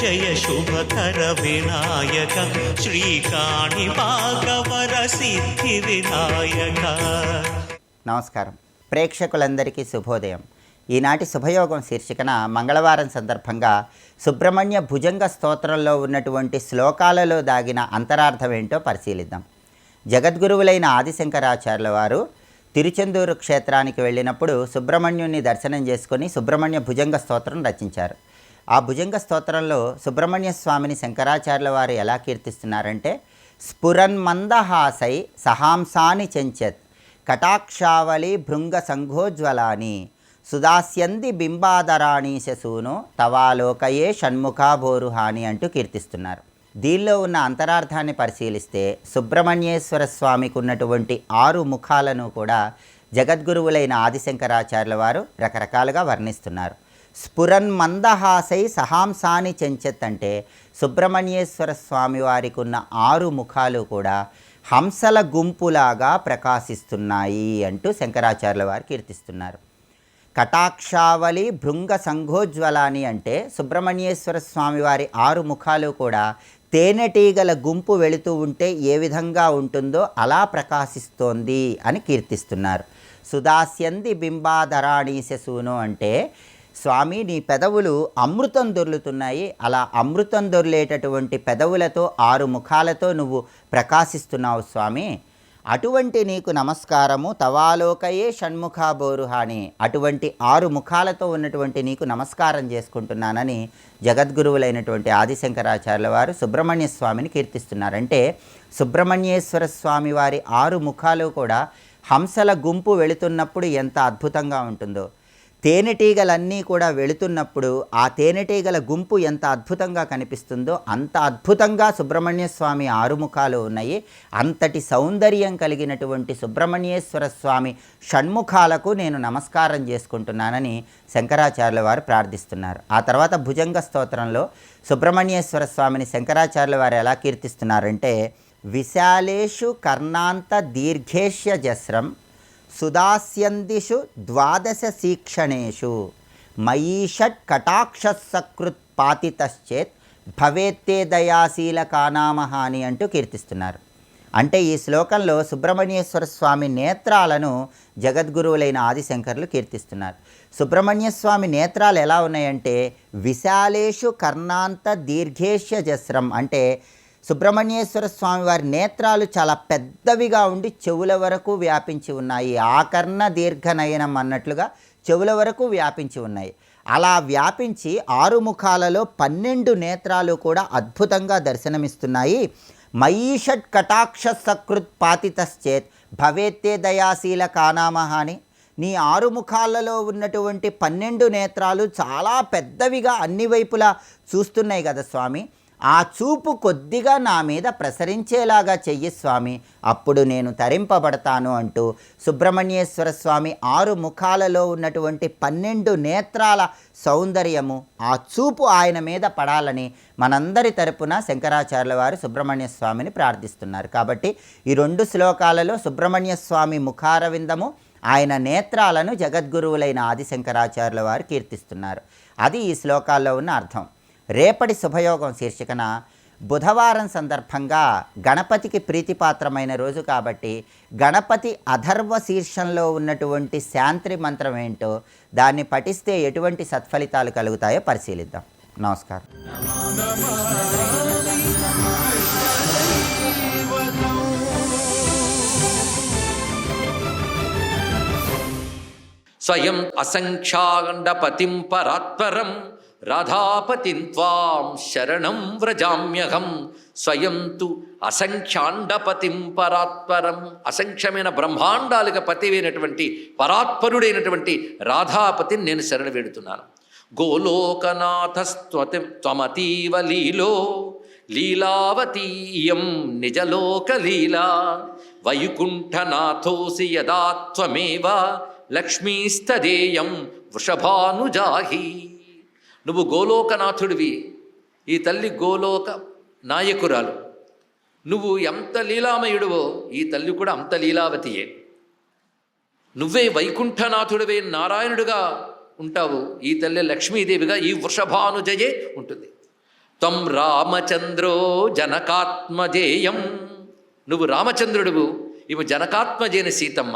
జయ శుభకర వినాయక శ్రీకాణి భాగవర సిద్ధి వినాయక. నమస్కారం ప్రేక్షకులందరికీ శుభోదయం. ఈనాటి శుభయోగం శీర్షికన మంగళవారం సందర్భంగా సుబ్రహ్మణ్య భుజంగ స్తోత్రంలో ఉన్నటువంటి శ్లోకాలలో దాగిన అంతరార్థం ఏంటో పరిశీలిద్దాం. జగద్గురువులైన ఆదిశంకరాచార్యుల వారు తిరుచెందూరు క్షేత్రానికి వెళ్ళినప్పుడు సుబ్రహ్మణ్యుని దర్శనం చేసుకొని సుబ్రహ్మణ్య భుజంగ స్తోత్రం రచించారు. ఆ భుజంగ స్తోత్రంలో సుబ్రహ్మణ్య స్వామిని శంకరాచార్యుల వారు ఎలా కీర్తిస్తున్నారంటే, స్ఫురన్మందహాసై సహాంసాని చెంచత్ కటాక్షావళి భృంగ సంఘోజ్వలాని సుదాస్యంది బింబాదరాణి శసూను తవాలోకయే షణ్ముఖాభోరుహాని అంటూ కీర్తిస్తున్నారు. దీనిలో ఉన్న అంతరార్థాన్ని పరిశీలిస్తే సుబ్రహ్మణ్యేశ్వర స్వామికి ఉన్నటువంటి 6 ముఖాలను కూడా జగద్గురువులైన ఆదిశంకరాచార్యుల వారు రకరకాలుగా వర్ణిస్తున్నారు. స్ఫురన్మందహాసై సహాంసాని చెంచత్ అంటే సుబ్రహ్మణ్యేశ్వర స్వామి వారికి ఉన్న 6 ముఖాలు కూడా హంసల గుంపులాగా ప్రకాశిస్తున్నాయి అంటూ శంకరాచార్యుల వారు కీర్తిస్తున్నారు. కటాక్షావళి భృంగ సంఘోజ్వలాని అంటే సుబ్రహ్మణ్యేశ్వర స్వామి వారి 6 ముఖాలు కూడా తేనెటీగల గుంపు వెళుతూ ఉంటే ఏ విధంగా ఉంటుందో అలా ప్రకాశిస్తోంది అని కీర్తిస్తున్నారు. సుదాస్యంది బింబాధరాణి శసూను అంటే స్వామి నీ పెదవులు అమృతం దొర్లుతున్నాయి, అలా అమృతం దొర్లేటటువంటి పెదవులతో 6 ముఖాలతో నువ్వు ప్రకాశిస్తున్నావు స్వామి, అటువంటి నీకు నమస్కారము, తవాలోకయే షణ్ముఖాభోరుహాని అటువంటి 6 ముఖాలతో ఉన్నటువంటి నీకు నమస్కారం చేసుకుంటున్నానని జగద్గురువులైనటువంటి ఆదిశంకరాచార్యుల వారు సుబ్రహ్మణ్య స్వామిని కీర్తిస్తున్నారు. అంటే సుబ్రహ్మణ్యేశ్వర స్వామి వారి 6 ముఖాలు కూడా హంసల గుంపు వెళుతున్నప్పుడు ఎంత అద్భుతంగా ఉంటుందో, తేనెటీగలన్నీ కూడా వెళుతున్నప్పుడు ఆ తేనెటీగల గుంపు ఎంత అద్భుతంగా కనిపిస్తుందో అంత అద్భుతంగా సుబ్రహ్మణ్య స్వామి 6 ముఖాలు ఉన్నాయి. అంతటి సౌందర్యం కలిగినటువంటి సుబ్రహ్మణ్యేశ్వర స్వామి షణ్ముఖాలకు నేను నమస్కారం చేసుకుంటున్నానని శంకరాచార్యుల వారు ప్రార్థిస్తున్నారు. ఆ తర్వాత భుజంగ స్తోత్రంలో సుబ్రహ్మణ్యేశ్వర స్వామిని శంకరాచార్యుల వారు ఎలా కీర్తిస్తున్నారంటే, విశాలేషు కర్ణాంత దీర్ఘేష్య జస్రం సుదాస్యందిషు ద్వాదశ శీక్షణేషు మయీషట్ కటాక్ష సకృత్ పాతితశ్చేత్ భవేత్తే దయాశీల కానామహాని అంటూ కీర్తిస్తున్నారు. అంటే ఈ శ్లోకంలో సుబ్రహ్మణ్యేశ్వర స్వామి నేత్రాలను జగద్గురువులైన ఆదిశంకరులు కీర్తిస్తున్నారు. సుబ్రహ్మణ్య స్వామి నేత్రాలు ఎలా ఉన్నాయంటే, విశాలేషు కర్ణాంత దీర్ఘేష్య జస్రం అంటే సుబ్రహ్మణ్యేశ్వర స్వామి వారి నేత్రాలు చాలా పెద్దవిగా ఉండి చెవుల వరకు వ్యాపించి ఉన్నాయి. ఆకర్ణ దీర్ఘనయనం అన్నట్లుగా చెవుల వరకు వ్యాపించి ఉన్నాయి. అలా వ్యాపించి 6 ముఖాలలో 12 నేత్రాలు కూడా అద్భుతంగా దర్శనమిస్తున్నాయి. మయీషట్ కటాక్ష సకృత్ పాతితశ్చేత్ భవేత్తే దయాశీల కానామహాని నీ 6 ముఖాలలో ఉన్నటువంటి 12 నేత్రాలు చాలా పెద్దవిగా అన్ని వైపులా చూస్తున్నాయి కదా స్వామి, ఆ చూపు కొద్దిగా నా మీద ప్రసరించేలాగా చెయ్యి స్వామి, అప్పుడు నేను తరింపబడతాను అంటూ సుబ్రహ్మణ్యేశ్వర స్వామి 6 ముఖాలలో ఉన్నటువంటి 12 నేత్రాల సౌందర్యము, ఆ చూపు ఆయన మీద పడాలని మనందరి తరపున శంకరాచార్యుల వారు సుబ్రహ్మణ్య స్వామిని ప్రార్థిస్తున్నారు. కాబట్టి ఈ 2 శ్లోకాలలో సుబ్రహ్మణ్య స్వామి ముఖారవిందము, ఆయన నేత్రాలను జగద్గురువులైన ఆదిశంకరాచార్యుల వారు కీర్తిస్తున్నారు. అది ఈ శ్లోకాల్లో ఉన్న అర్థం. రేపటి శుభయోగం శీర్షికన బుధవారం సందర్భంగా గణపతికి ప్రీతిపాత్రమైన రోజు కాబట్టి గణపతి అథర్వ శీర్షంలో ఉన్నటువంటి శాంతి మంత్రం ఏంటో, దాన్ని పఠిస్తే ఎటువంటి సత్ఫలితాలు కలుగుతాయో పరిశీలిద్దాం. నమస్కారం. స్వయం అసంఖ్యాగండపతిం పరాత్పరం రాధాపతిం త్వాం శరణం వ్రజామ్యహం. స్వయం తు అసంఖ్యాండపతిం పరాత్పరం అసంఖ్యమైన బ్రహ్మాండాలుగా పతివైనటువంటి పరాత్పరుడైనటువంటి రాధాపతిని నేను శరణ వేడుతున్నాను. గోలోకనాథస్త్వమతీవ లీలో లీలావతీయం నిజలోకలీలా వైకుంఠనాథోసి యదా త్వమేవ లక్ష్మీస్తదేయం వృషభానుజాహి. నువ్వు గోలోకనాథుడివి, ఈ తల్లి గోలోక నాయకురాలు. నువ్వు ఎంత లీలామయుడివో ఈ తల్లి కూడా అంత లీలావతియే. నువ్వే వైకుంఠనాథుడివే నారాయణుడిగా ఉంటావు, ఈ తల్లి లక్ష్మీదేవిగా ఈ వృషభానుజయే ఉంటుంది. త్వం రామచంద్రో జనకాత్మజేయం, నువ్వు రామచంద్రుడువు, ఇవి జనకాత్మజైన సీతమ్మ.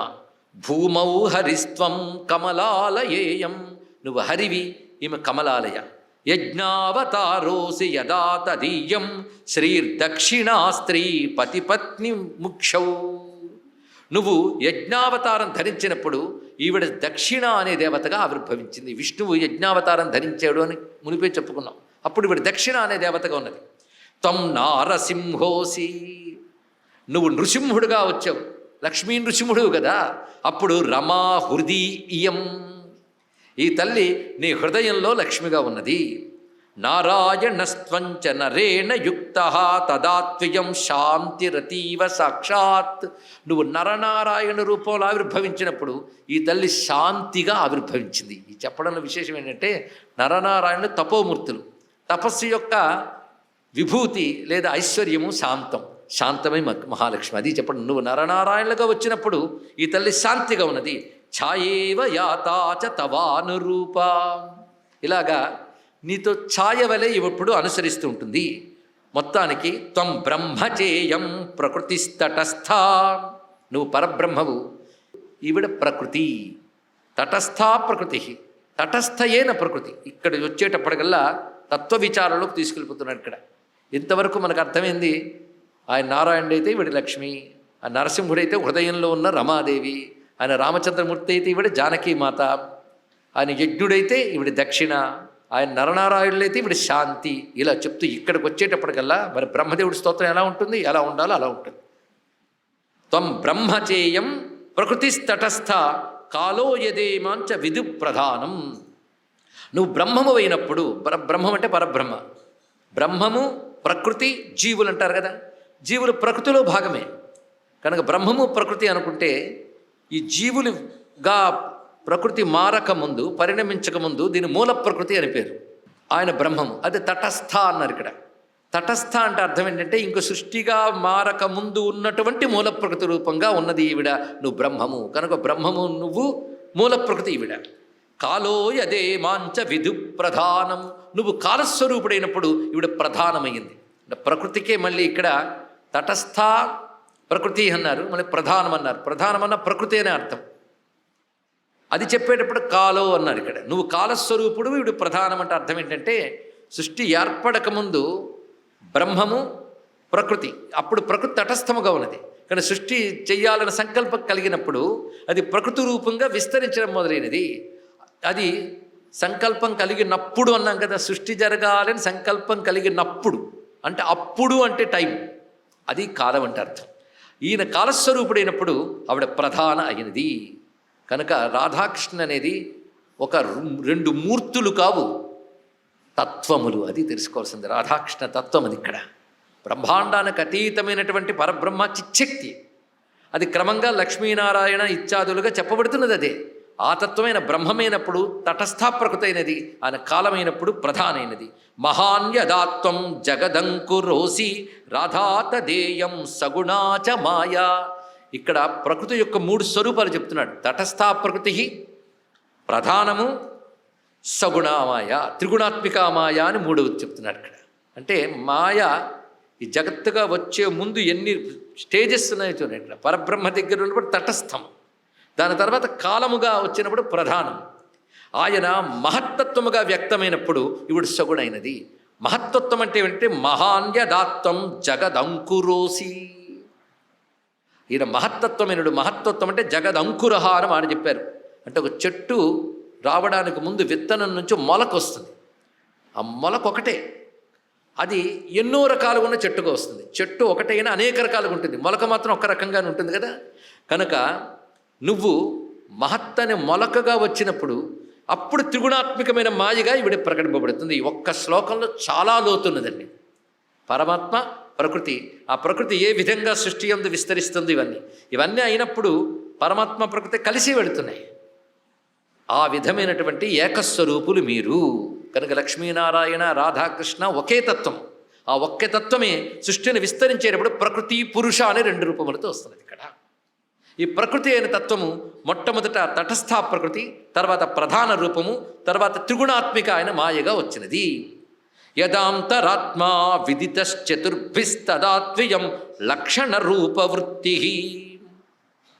భూమౌ హరిస్త్వం కమలాలయేయం, నువ్వు హరివి, ఈమె కమలాలయ. యజ్ఞావతారోసి యదా తదీయం శ్రీర్దక్షిణా స్త్రీ పతిపత్ని ముక్షౌ, నువ్వు యజ్ఞావతారం ధరించినప్పుడు ఈవిడ దక్షిణ అనే దేవతగా ఆవిర్భవించింది. విష్ణువు యజ్ఞావతారం ధరించాడు అని మునిపే చెప్పుకున్నాం. అప్పుడు ఈవిడ దక్షిణ అనే దేవతగా ఉన్నది. త్వం నారసింహోసి, నువ్వు నృసింహుడుగా వచ్చావు, లక్ష్మీ నృసింహుడు కదా. అప్పుడు రమా హృది ఇయం, ఈ తల్లి నీ హృదయంలో లక్ష్మిగా ఉన్నది. నారాయణస్త్వంచ నరేణ యుక్త తదాత్వయం శాంతిరతీవ సాక్షాత్, నువ్వు నరనారాయణ రూపంలో ఆవిర్భవించినప్పుడు ఈ తల్లి శాంతిగా ఆవిర్భవించింది. ఈ చెప్పడంలో విశేషం ఏంటంటే నరనారాయణులు తపోమూర్తులు, తపస్సు యొక్క విభూతి లేదా ఐశ్వర్యము శాంతం, శాంతమై మహాలక్ష్మి. అది చెప్పడం, నువ్వు నరనారాయణులుగా వచ్చినప్పుడు ఈ తల్లి శాంతిగా ఉన్నది. ఛాయేవ యాతాచ తవానురూప, ఇలాగా నీతో ఛాయ వలె ఇవప్పుడు అనుసరిస్తూ ఉంటుంది. మొత్తానికి త్వం బ్రహ్మచేయం ప్రకృతిస్తటస్థ, నువ్వు పరబ్రహ్మవు, ఈవిడ ప్రకృతి. తటస్థా ప్రకృతి, తటస్థయేన ప్రకృతి. ఇక్కడ వచ్చేటప్పటికల్లా తత్వ విచారంలోకి తీసుకెళ్ళిపోతున్నాడు. ఇక్కడ ఇంతవరకు మనకు అర్థమైంది, ఆయన నారాయణుడైతే ఈవిడ లక్ష్మి, ఆ నరసింహుడైతే హృదయంలో ఉన్న రమాదేవి, ఆయన రామచంద్రమూర్తి అయితే ఈవిడ జానకీమాత, ఆయన యజ్ఞుడైతే ఈవిడ దక్షిణ, ఆయన నరనారాయణులైతే ఈవిడ శాంతి. ఇలా చెప్తూ ఇక్కడికి వచ్చేటప్పటికల్లా మరి బ్రహ్మదేవుడి స్తోత్రం ఎలా ఉంటుంది, ఎలా ఉండాలో అలా ఉంటుంది. త్వం బ్రహ్మచేయం ప్రకృతిస్తటస్థ కాలో యదేమాంచ విదు ప్రధానం, నువ్వు బ్రహ్మము అయినప్పుడు, బ్రహ్మం అంటే పరబ్రహ్మ, బ్రహ్మము ప్రకృతి జీవులు అంటారు కదా, జీవులు ప్రకృతిలో భాగమే కనుక బ్రహ్మము ప్రకృతి అనుకుంటే, ఈ జీవులుగా ప్రకృతి మారక ముందు, పరిణమించక ముందు దీని మూల ప్రకృతి అని పేరు. ఆయన బ్రహ్మము, అది తటస్థ అన్నారు. ఇక్కడ తటస్థ అంటే అర్థం ఏంటంటే ఇంకో సృష్టిగా మారక ముందు ఉన్నటువంటి మూల ప్రకృతి రూపంగా ఉన్నది ఈవిడ, నువ్వు బ్రహ్మము కనుక బ్రహ్మము నువ్వు, మూల ప్రకృతి ఈవిడ. కాలో యదే మాంచ విధు ప్రధానం, నువ్వు కాలస్వరూపుడైనప్పుడు ఈవిడ ప్రధానమైంది. ప్రకృతికే మళ్ళీ ఇక్కడ తటస్థ ప్రకృతి అన్నారు, మళ్ళీ ప్రధానం అన్నారు. ప్రధానమన్న ప్రకృతి అనే అర్థం. అది చెప్పేటప్పుడు కాలో అన్నారు. ఇక్కడ నువ్వు కాలస్వరూపుడు, వీడు ప్రధానం అంటే అర్థం ఏంటంటే సృష్టి ఏర్పడక ముందు బ్రహ్మము ప్రకృతి, అప్పుడు ప్రకృతి తటస్థముగా ఉన్నది. కానీ సృష్టి చెయ్యాలన్న సంకల్పం కలిగినప్పుడు అది ప్రకృతి రూపంగా విస్తరించడం మొదలైనది. అది సంకల్పం కలిగినప్పుడు అన్నాం కదా, సృష్టి జరగాలని సంకల్పం కలిగినప్పుడు అంటే అప్పుడు అంటే టైం, అది కాలం అంటే అర్థం. ఈయన కాలస్వరూపుడైనప్పుడు ఆవిడ ప్రధాన అయినది కనుక రాధాకృష్ణ అనేది ఒక రెండు మూర్తులు కావు, తత్వములు. అది తెలుసుకోవాల్సింది. రాధాకృష్ణ తత్వం అది. ఇక్కడ బ్రహ్మాండానికి అతీతమైనటువంటి పరబ్రహ్మ చిచ్చక్తి, అది క్రమంగా లక్ష్మీనారాయణ ఇత్యాదులుగా చెప్పబడుతున్నది. అదే ఆ తత్వమైన బ్రహ్మమైనప్పుడు తటస్థాప్రకృతైనది, ఆయన కాలమైనప్పుడు ప్రధానైనది. మహాన్యదాత్వం జగదంకురోసి రాధాతదేయం సగుణాచ మాయా. ఇక్కడ ప్రకృతి యొక్క మూడు స్వరూపాలు చెప్తున్నాడు. తటస్థాప్రకృతి, ప్రధానము, సగుణామాయ, త్రిగుణాత్మిక మాయ అని మూడవది చెప్తున్నాడు ఇక్కడ. అంటే మాయ ఈ జగత్తుగా వచ్చే ముందు ఎన్ని స్టేజెస్ ఉన్నాయో చూడండి. ఇక్కడ పరబ్రహ్మ దగ్గర ఉన్నప్పుడు తటస్థం, దాని తర్వాత కాలముగా వచ్చినప్పుడు ప్రధానం. ఆయన మహత్తత్వముగా వ్యక్తమైనప్పుడు ఇవిడు సగుణైనది. మహత్తత్వం అంటే ఏమిటంటే మహాన్యదాత్వం జగదంకురోసి. ఈయన మహత్తత్వమైనడు. మహత్తత్వం అంటే జగదంకురహ అని మాట చెప్పారు. అంటే ఒక చెట్టు రావడానికి ముందు విత్తనం నుంచి మొలకు వస్తుంది. ఆ మొలకు ఒకటే, అది ఎన్నో రకాలుగా ఉన్న చెట్టుగా వస్తుంది. చెట్టు ఒకటైనా అనేక రకాలుగా ఉంటుంది, మొలక మాత్రం ఒక రకంగానే ఉంటుంది కదా. కనుక నువ్వు మహత్తని మొలకగా వచ్చినప్పుడు అప్పుడు త్రిగుణాత్మికమైన మాయగా ఇవిడ ప్రకటింపబడుతుంది. ఒక్క శ్లోకంలో చాలా లోతున్నదండి. పరమాత్మ, ప్రకృతి, ఆ ప్రకృతి ఏ విధంగా సృష్టి యందు విస్తరిస్తుంది, ఇవన్నీ అయినప్పుడు పరమాత్మ ప్రకృతి కలిసి వెళుతున్నాయి. ఆ విధమైనటువంటి ఏకస్వరూపులు మీరు కనుక లక్ష్మీనారాయణ రాధాకృష్ణ ఒకే తత్వం. ఆ ఒకే తత్వమే సృష్టిని విస్తరించేటప్పుడు ప్రకృతి పురుష అనే రెండు రూపములతో వస్తున్నది. ఇక్కడ ఈ ప్రకృతి అయిన తత్వము మొట్టమొదట తటస్థా ప్రకృతి, తర్వాత ప్రధాన రూపము, తర్వాత త్రిగుణాత్మిక ఆయన మాయగా వచ్చినది. యదాంతరాత్మా విదితశ్చతుర్భిస్తదాత్వియం లక్షణ రూపవృత్తి.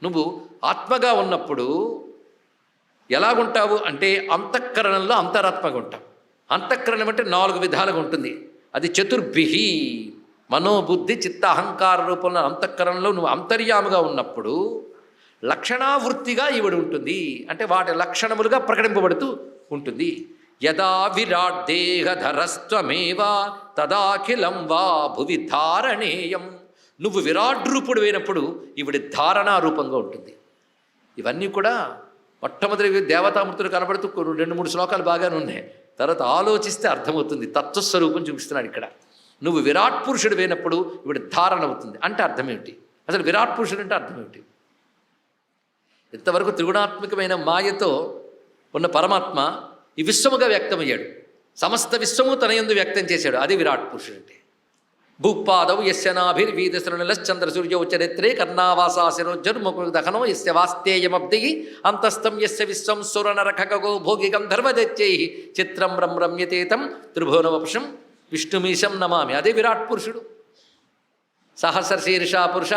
నువ్వు ఆత్మగా ఉన్నప్పుడు ఎలాగుంటావు అంటే అంతఃకరణంలో అంతరాత్మగా ఉంటావు. అంతఃకరణం అంటే 4 విధాలుగా ఉంటుంది. అది చతుర్భిహి, మనోబుద్ధి చిత్త అహంకార రూపంలో అంతఃకరణలో నువ్వు అంతర్యాముగా ఉన్నప్పుడు లక్షణావృత్తిగా ఈవిడ ఉంటుంది. అంటే వాటి లక్షణములుగా ప్రకటింపబడుతూ ఉంటుంది. యదా విరాట్ దేహధరస్త్వమేవా తదాఖిలం వా భువి ధారణేయం. నువ్వు విరాట్ రూపుడు అయినప్పుడు ఈవిడి ధారణా రూపంగా ఉంటుంది. ఇవన్నీ కూడా మొట్టమొదటి దేవతామూర్తులు కనబడుతూ 2-3 శ్లోకాలు బాగానే ఉన్నాయి. తర్వాత ఆలోచిస్తే అర్థమవుతుంది. తత్వస్వరూపం చూపిస్తున్నాడు ఇక్కడ. నువ్వు విరాట్ పురుషుడు అయినప్పుడు ఈవిడ ధారణ అవుతుంది. అంటే అర్థం ఏమిటి? అసలు విరాట్ పురుషుడు అంటే అర్థం ఏమిటి? ఇంతవరకు త్రిగుణాత్మకమైన మాయతో ఉన్న పరమాత్మ ఈ విశ్వముగా వ్యక్తమయ్యాడు. సమస్త విశ్వము తన యందు వ్యక్తం చేశాడు. అది విరాట్ పురుషుడు అంటే. భూపాదౌ యస్య నాభిర్వీదశ్చంద్ర సూర్యౌ చరిత్రే కర్ణావాసాశిరోజ్జర్ముఖ దహనో యస్య వాస్తేయమబ్ధి అంతస్థం యస్య విశ్వం సురనరఖగో భోగికం ధర్మదచ్చై చిత్రం రమ్యతేతం త్రిభువనవపుషం విష్ణుమీశం నమామి. అదే విరాట్ పురుషుడు. సహస్రశీర్షా పురుష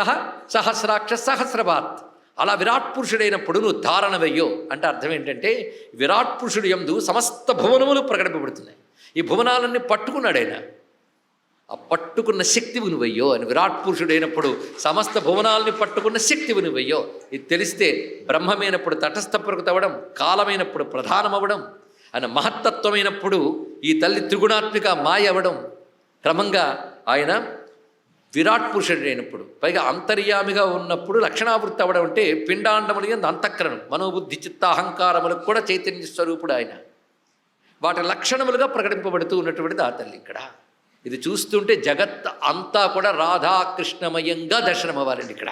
సహస్రాక్ష సహస్రపాత్. అలా విరాట్ పురుషుడైనప్పుడు నువ్వు ధారణ వెయ్యో అంటే అర్థం ఏంటంటే విరాట్ పురుషుడు యందు సమస్త భువనములు ప్రకటింపబడుతున్నాయి. ఈ భువనాలన్నీ పట్టుకున్నాడు ఆయన. ఆ పట్టుకున్న శక్తివి నువ్వయ్యో అని. విరాట్ పురుషుడైనప్పుడు సమస్త భువనాలని పట్టుకున్న శక్తివి నువ్వయ్యో. ఇది తెలిస్తే బ్రహ్మమైనప్పుడు తటస్థ ప్రకృతి అవ్వడం, కాలమైనప్పుడు ప్రధానమవ్వడం, ఆయన మహత్తత్వమైనప్పుడు ఈ తల్లి త్రిగుణాత్మిక మాయ అవ్వడం, క్రమంగా ఆయన విరాట్ పురుషుడు అయినప్పుడు పైగా అంతర్యామిగా ఉన్నప్పుడు లక్షణావృత్తి అవ్వడం అంటే పిండాండములు యందు అంతఃకరణం మనోబుద్ధి చిత్త అహంకారములకు కూడా చైతన్య స్వరూపుడు ఆయన. వాటి లక్షణములుగా ప్రకటింపబడుతూ ఉన్నటువంటిది ఆ తల్లి ఇక్కడ. ఇది చూస్తుంటే జగత్ అంతా కూడా రాధాకృష్ణమయంగా దర్శనం అవ్వాలండి. ఇక్కడ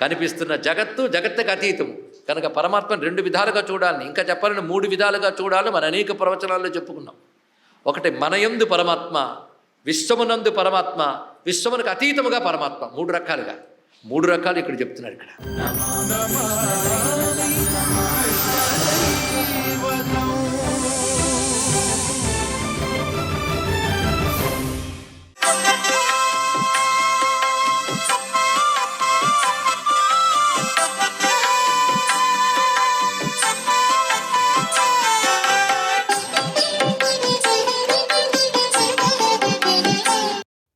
కనిపిస్తున్న జగత్తుకు అతీతము కనుక పరమాత్మను 2 విధాలుగా చూడాలని, ఇంకా చెప్పాలని 3 విధాలుగా చూడాలని మన అనేక ప్రవచనాల్లో చెప్పుకున్నాం. ఒకటి మనయందు పరమాత్మ, విశ్వమునందు పరమాత్మ, విశ్వమునకు అతీతముగా పరమాత్మ. 3 రకాలుగా 3 రకాలు ఇక్కడ చెప్తున్నారు. ఇక్కడ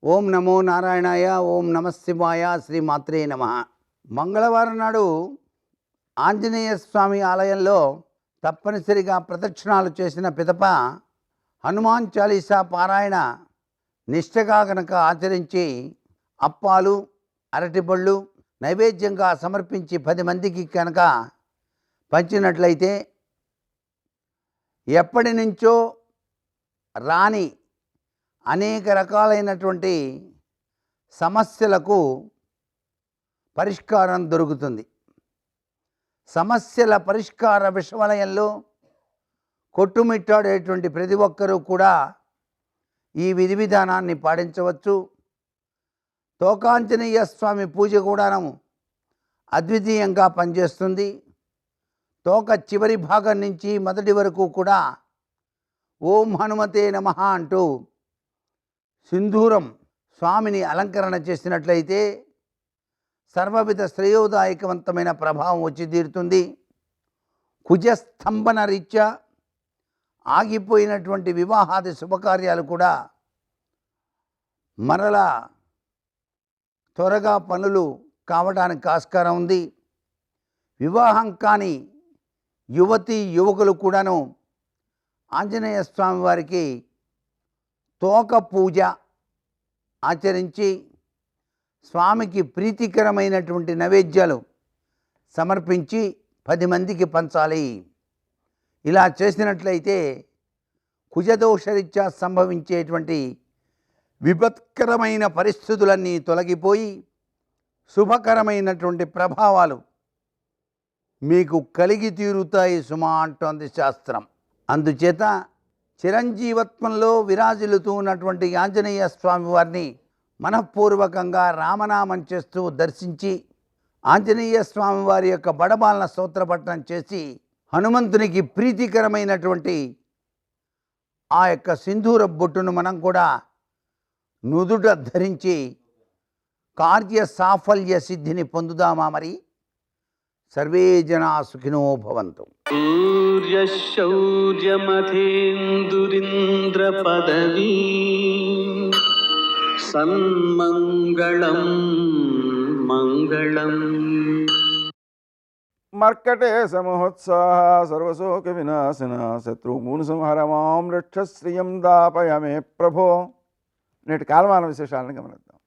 ఓం నమో నారాయణాయ, ఓం నమశివాయ, శ్రీ మాత్రే నమః. మంగళవారం నాడు ఆంజనేయ స్వామి ఆలయంలో తప్పనిసరిగా ప్రదక్షిణాలు చేసిన పిదప హనుమాన్ చాలీసా పారాయణ నిష్ఠగా గనక ఆచరించి అప్పాలు అరటిపళ్ళు నైవేద్యంగా సమర్పించి 10 మందికి కనుక పంచినట్లయితే ఎప్పటి నుంచో రాని అనేక రకాలైనటువంటి సమస్యలకు పరిష్కారం దొరుకుతుంది. సమస్యల పరిష్కార విశ్వలయంలో కొట్టుమిట్టాడేటువంటి ప్రతి ఒక్కరూ కూడా ఈ విధి విధానాన్ని పాటించవచ్చు. తోకాంజనేయ స్వామి పూజ కూడాను అద్వితీయంగా పనిచేస్తుంది. తోక చివరి భాగం నుంచి మొదటి వరకు కూడా ఓం హనుమతే నమః అంటూ సింధూరం స్వామిని అలంకరణ చేసినట్లయితే సర్వవిధ శ్రేయోదాయకవంతమైన ప్రభావం వచ్చి తీరుతుంది. కుజస్తంభన రీత్యా ఆగిపోయినటువంటి వివాహాది శుభకార్యాలు కూడా మరలా త్వరగా పనులు కావడానికి ఆస్కారం ఉంది. వివాహం కాని యువతీ యువకులు కూడాను ఆంజనేయ స్వామి వారికి తోక పూజ ఆచరించి స్వామికి ప్రీతికరమైనటువంటి నైవేద్యాలు సమర్పించి 10 మందికి పంచాలి. ఇలా చేసినట్లయితే కుజదోషరీత్యా సంభవించేటువంటి విపత్కరమైన పరిస్థితులన్నీ తొలగిపోయి శుభకరమైనటువంటి ప్రభావాలు మీకు కలిగి తీరుతాయి సుమా అంటోంది శాస్త్రం. అందుచేత చిరంజీవత్వంలో విరాజిల్లుతూ ఉన్నటువంటి ఆంజనేయ స్వామి వారిని మనఃపూర్వకంగా రామనామం చేస్తూ దర్శించి ఆంజనేయ స్వామి వారి యొక్క బడబాలన స్తోత్రపఠనం చేసి హనుమంతునికి ప్రీతికరమైనటువంటి ఆ యొక్క సింధూర బొట్టును మనం కూడా నుదుట ధరించి కార్య సాఫల్య సిద్ధిని పొందుదామా మరి? సర్వే జనా సుఖినో భవంతు. సూర్యశౌర్యమథేందురింద్ర పదవీ సన్మంగళం మంగళం. మర్కటే సమోత్సాహ సర్వశోక వినాశన శత్రుమూను సంహర మాం రక్షశ్రియం దాపయమే ప్రభో. నేటి కాలమాన విశేషాలను గమనిద్దాం.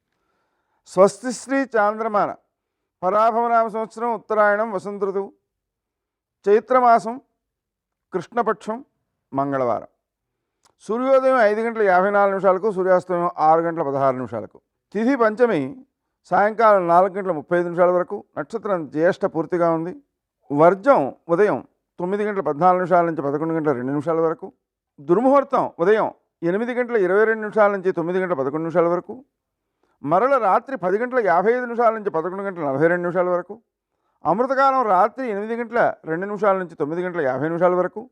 స్వస్తి శ్రీ చాంద్రమాన పరాభవనామ సంవత్సరం ఉత్తరాయణం వసంత ఋతువు చైత్రమాసం కృష్ణపక్షం మంగళవారం. సూర్యోదయం 5:54 సూర్యాస్తమయం 6:16. తిథి పంచమి సాయంకాలం 4:35 వరకు. నక్షత్రం జ్యేష్ఠ పూర్తిగా ఉంది. వర్జం ఉదయం 9:14 నుంచి 11:02 వరకు. దుర్ముహూర్తం ఉదయం 8:22 నుంచి 9:11 వరకు. మరల రాత్రి 10:55 నుంచి 11:42 వరకు. అమృతకాలం రాత్రి 8:02 నుంచి 9:50 వరకు.